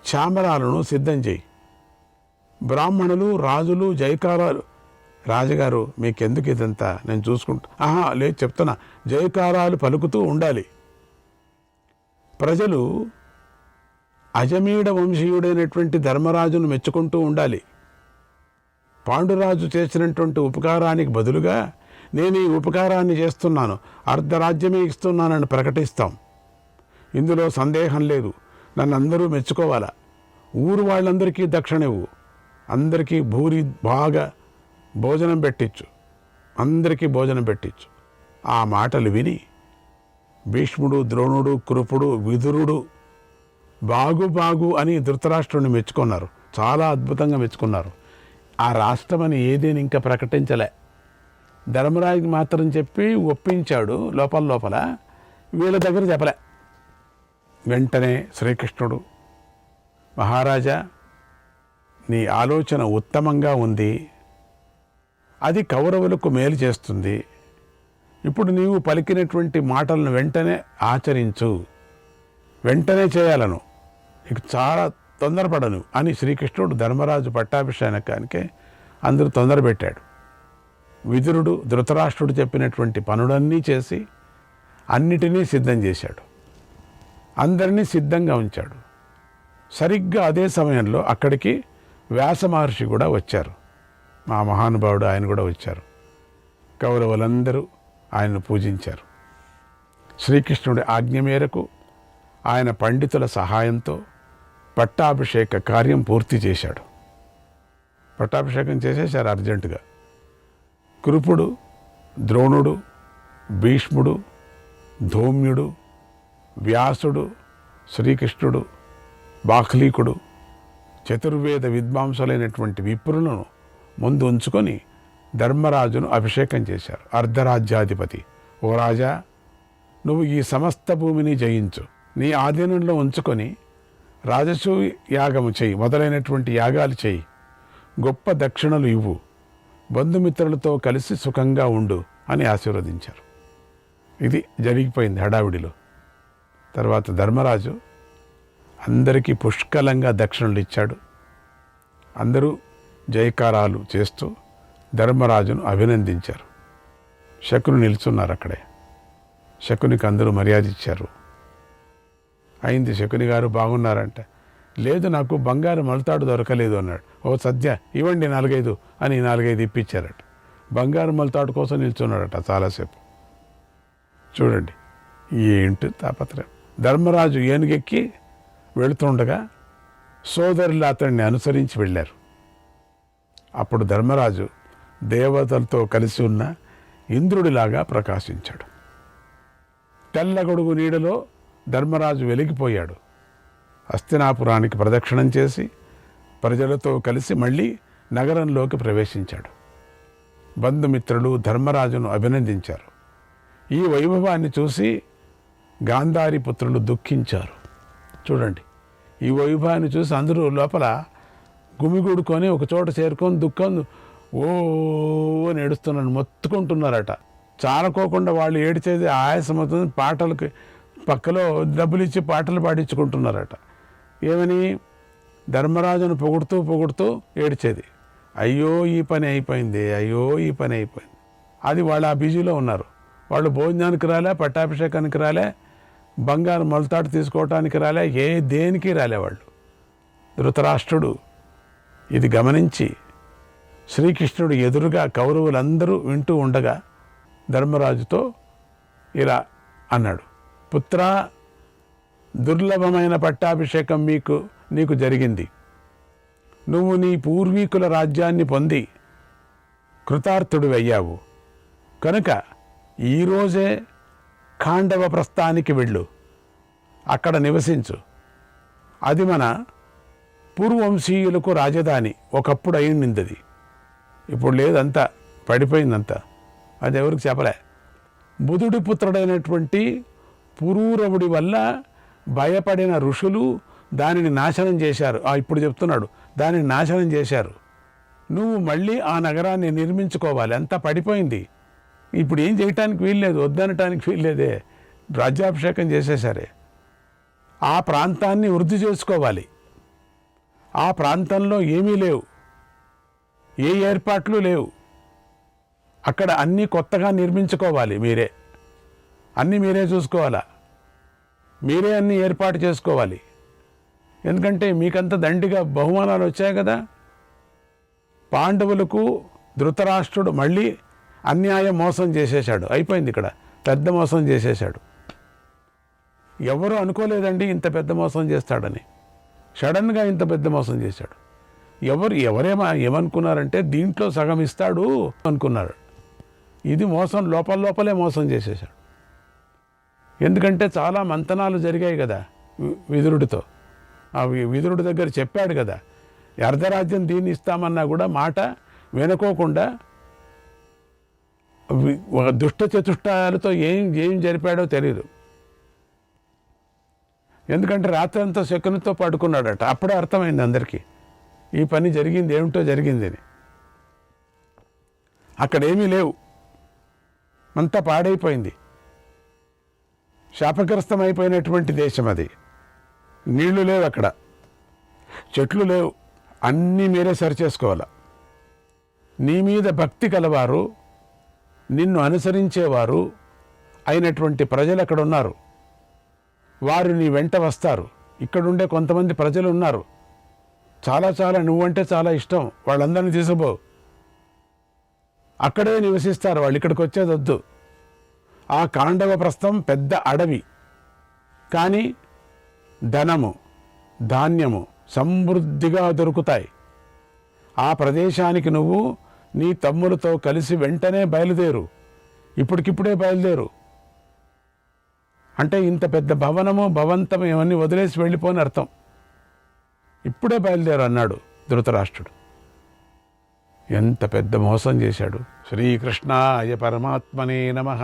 చామరాలను సిద్ధం చేయి. బ్రాహ్మణులు, రాజులు జయకారాలు. రాజుగారు మీకెందుకు ఇదంతా, నేను చూసుకుంటా. లేదు చెప్తున్నా, జయకారాలు పలుకుతూ ఉండాలి. ప్రజలు అజమీడ వంశీయుడైనటువంటి ధర్మరాజును మెచ్చుకుంటూ ఉండాలి. పాండురాజు చేసినటువంటి ఉపకారానికి బదులుగా నేను ఈ ఉపకారాన్ని చేస్తున్నాను, అర్ధరాజ్యమే ఇస్తున్నానని ప్రకటిస్తాం. ఇందులో సందేహం లేదు. నన్ను అందరూ మెచ్చుకోవాలా. ఊరు వాళ్ళందరికీ దక్షిణ ఇవ్వు. అందరికీ బాగా భోజనం పెట్టించు. అందరికీ భోజనం పెట్టించు. ఆ మాటలు విని భీష్ముడు, ద్రోణుడు, కృపుడు, విదురుడు బాగు అని ధృతరాష్ట్రుని మెచ్చుకున్నారు. చాలా అద్భుతంగా మెచ్చుకున్నారు. ఆ రాష్ట్రం అని ఏదేని ఇంకా ప్రకటించలే. ధర్మరాజుకి మాత్రం చెప్పి ఒప్పించాడు. లోపల వీళ్ళ దగ్గర చెప్పలే. వెంటనే శ్రీకృష్ణుడు, మహారాజా, నీ ఆలోచన ఉత్తమంగా ఉంది. అది కౌరవులకు మేలు చేస్తుంది. ఇప్పుడు నీవు పలికినటువంటి మాటలను వెంటనే ఆచరించు. వెంటనే చేయాలను, ఇక చాలా తొందరపడను అని శ్రీకృష్ణుడు ధర్మరాజు పట్టాభిషేకానికి అందరూ తొందరపెట్టాడు. విదురుడు ధృతరాష్ట్రుడు చెప్పినటువంటి పనులన్నీ చేసి అన్నిటినీ సిద్ధం చేశాడు. అందరినీ సిద్ధంగా ఉంచాడు. సరిగ్గా అదే సమయంలో అక్కడికి వ్యాస మహర్షి కూడా వచ్చారు. మా మహానుభావుడు ఆయన కూడా వచ్చారు. కౌరవులందరూ ఆయన్ను పూజించారు. శ్రీకృష్ణుడి ఆజ్ఞ మేరకు ఆయన పండితుల సహాయంతో పట్టాభిషేక కార్యం పూర్తి చేశాడు. పట్టాభిషేకం చేసేశారు అర్జెంటుగా. కృపుడు, ద్రోణుడు, భీష్ముడు, ధౌమ్యుడు, వ్యాసుడు, శ్రీకృష్ణుడు, బాహ్లీకుడు, చతుర్వేద విద్వాంసులైనటువంటి విప్రులను ముందు ఉంచుకొని ధర్మరాజును అభిషేకం చేశారు. అర్ధరాజ్యాధిపతి, ఓ రాజా, నువ్వు ఈ సమస్త భూమిని జయించు. నీ ఆధీనంలో ఉంచుకొని రాజసూయ యాగము చేయి, మొదలైనటువంటి యాగాలు చేయి. గొప్ప దక్షిణలు ఇవ్వు. బంధుమిత్రులతో కలిసి సుఖంగా ఉండు అని ఆశీర్వదించారు. ఇది జరిగిపోయింది హడావిడిలో. తర్వాత ధర్మరాజు అందరికీ పుష్కలంగా దక్షిణలు ఇచ్చాడు. అందరూ జయకారాలు చేస్తూ ధర్మరాజును అభినందించారు. శకుని నిల్చున్నారు అక్కడే. శకునికి అందరూ మర్యాద ఇచ్చారు. అయింది. శకుని గారు బాగున్నారంట. లేదు, నాకు బంగారు మొలతాడు దొరకలేదు అన్నాడు. ఓ సద్య ఇవ్వండి 4-5 అని 4-5 ఇప్పించారట. బంగారు మొలతాడు కోసం నిల్చున్నాడట చాలాసేపు. చూడండి ఏంటి తాపత్రయం. ధర్మరాజు ఏనుగెక్కి వెళుతుండగా సోదరులు అతన్ని అనుసరించి వెళ్ళారు. అప్పుడు ధర్మరాజు దేవతలతో కలిసి ఉన్న ఇంద్రుడిలాగా ప్రకాశించాడు. తెల్లగొడుగు నీడలో ధర్మరాజు వెలిగిపోయాడు. హస్తినాపురానికి ప్రదక్షిణం చేసి ప్రజలతో కలిసి మళ్ళీ నగరంలోకి ప్రవేశించాడు. బంధుమిత్రులు ధర్మరాజును అభినందించారు. ఈ వైభవాన్ని చూసి గాంధారి పుత్రులు దుఃఖించారు. చూడండి, ఈ వైభవాన్ని చూసి అందరూ లోపల గుమిగూడుకొని ఒక చోట చేరుకొని దుఃఖం ఓ అని ఏడుస్తున్నాడు, మొత్తుకుంటున్నారట. చాలకోకుండా వాళ్ళు ఏడిచేది ఆయాసం అవుతుంది. పాటలకి పక్కలో డబ్బులు ఇచ్చి పాటలు పాడించుకుంటున్నారట. ఏమని? ధర్మరాజును పొగుడుతూ ఏడిచేది. అయ్యో ఈ పని అయిపోయింది, అయ్యో ఈ పని అయిపోయింది. అది వాళ్ళు ఆ బిజీలో ఉన్నారు. వాళ్ళు భోజనానికి రాలే, పట్టాభిషేకానికి రాలే, బంగారు మొలతాడు తీసుకోవటానికి రాలే, దేనికి రాలే వాళ్ళు. ధృతరాష్ట్రుడు ఇది గమనించి శ్రీకృష్ణుడు ఎదురుగా కౌరవులందరూ వింటూ ఉండగా ధర్మరాజుతో ఇలా అన్నాడు. పుత్ర, దుర్లభమైన పట్టాభిషేకం నీకు జరిగింది. నువ్వు నీ పూర్వీకుల రాజ్యాన్ని పొంది కృతార్థుడు అయ్యావు కనుక ఈరోజే ఖాండవ ప్రస్థానికి వెళ్ళు, అక్కడ నివసించు. అది మన పూర్వవంశీయులకు రాజధాని. ఒకప్పుడు అయింది, ఇప్పుడు లేదంతా పడిపోయిందంతా. అది ఎవరికి చెప్పలే. బుధుడి పుత్రుడైనటువంటి పురూరవుడి వల్ల భయపడిన ఋషులు దానిని నాశనం చేశారు. ఇప్పుడు చెప్తున్నాడు, దానిని నాశనం చేశారు. నువ్వు మళ్ళీ ఆ నగరాన్ని నిర్మించుకోవాలి. అంతా పడిపోయింది. ఇప్పుడు ఏం చేయటానికి వీల్లేదు, వద్దనటానికి వీల్లేదే, రాజ్యాభిషేకం చేసేసరే. ఆ ప్రాంతాన్ని వృద్ధి చేసుకోవాలి. ఆ ప్రాంతంలో ఏమీ లేవు, ఏ ఏర్పాట్లు లేవు. అక్కడ అన్నీ కొత్తగా నిర్మించుకోవాలి. అన్నీ మీరే చూసుకోవాలా, మీరే అన్నీ ఏర్పాటు చేసుకోవాలి. ఎందుకంటే మీకంత దండిగా బహుమానాలు వచ్చాయి కదా. పాండవులకు ధృతరాష్ట్రుడు మళ్ళీ అన్యాయం మోసం చేసేశాడు. అయిపోయింది, ఇక్కడ పెద్ద మోసం చేసేశాడు. ఎవరు అనుకోలేదండి ఇంత పెద్ద మోసం చేస్తాడని. సడన్గా ఇంత పెద్ద మోసం చేశాడు. ఏమనుకున్నారంటే దీంట్లో సగం ఇస్తాడు అనుకున్నారు. ఇది మోసం, లోపలే మోసం చేసేశాడు. ఎందుకంటే చాలా మంతనాలు జరిగాయి కదా విదురుడితో. ఆ విదురుడి దగ్గర చెప్పాడు కదా, అర్ధరాజ్యం దీన్ని ఇస్తామన్నా కూడా మాట వినుకోకుండా దుష్ట చతుష్టాయాలతో ఏం జరిపాడో తెలియదు. ఎందుకంటే రాత్రంతా శకునితో పడుకున్నాడట. అప్పుడే అర్థమైంది అందరికీ ఈ పని జరిగింది, ఏమిటో జరిగిందని. అక్కడేమీ లేవు, అంతా పాడైపోయింది. శాపగ్రస్తమైపోయినటువంటి దేశం అది. నీళ్లు లేవు, అక్కడ చెట్లు లేవు, అన్నీ మీరే సరిచేసుకోవాలి. నీ మీద భక్తి కలవారు, నిన్ను అనుసరించేవారు అయినటువంటి ప్రజలు అక్కడ ఉన్నారు. వారు నీ వెంట వస్తారు. ఇక్కడుండే కొంతమంది ప్రజలు ఉన్నారు, చాలా నువ్వంటే చాలా ఇష్టం, వాళ్ళందరినీ తీసుకుపో. అక్కడే నివసిస్తారు వాళ్ళు, ఇక్కడికి వచ్చేది వద్దు. ఆ కాండవప్రస్థం పెద్ద అడవి, కానీ ధనము ధాన్యము సమృద్ధిగా దొరుకుతాయి. ఆ ప్రదేశానికి నువ్వు నీ తమ్ములతో కలిసి వెంటనే బయలుదేరు, ఇప్పటికిప్పుడే బయలుదేరు. అంటే ఇంత పెద్ద భవనము భవంతం ఇవన్నీ వదిలేసి వెళ్ళిపోని అర్థం. ఇప్పుడే బయలుదేరు అన్నాడు ధృతరాష్ట్రుడు. ఎంత పెద్ద మోసం చేశాడు. శ్రీకృష్ణాయ పరమాత్మనే నమః.